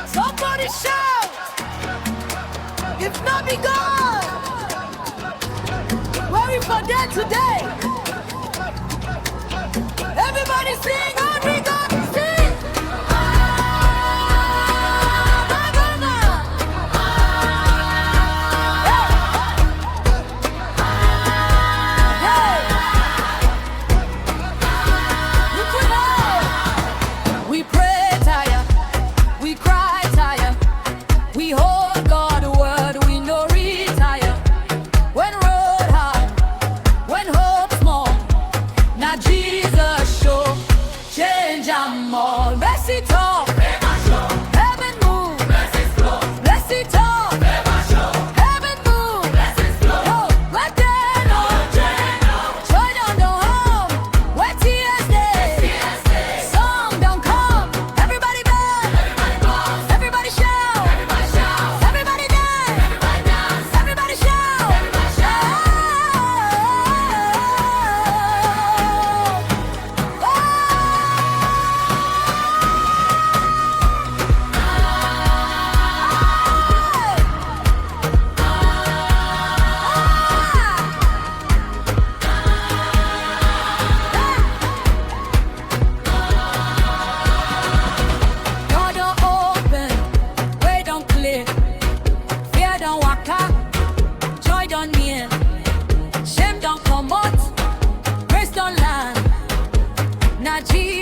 Somebody shout, if not be God, where we for dead today? Everybody sing, only God sing. We pray tire, we cry tire, we hold God word, we no retire. When road hard, when hope small, now Jesus show, change 'em all. Mercy talk, heaven move, mercy talk, heaven move, oh, where they know, joy don't go home, where tears stay, song don't come, everybody bang, everybody shout, everybody dance, everybody shout, door don't open, way don't clear, fear don't walk out, joy don't near, shame don't come out, grace don't land. Now Jesus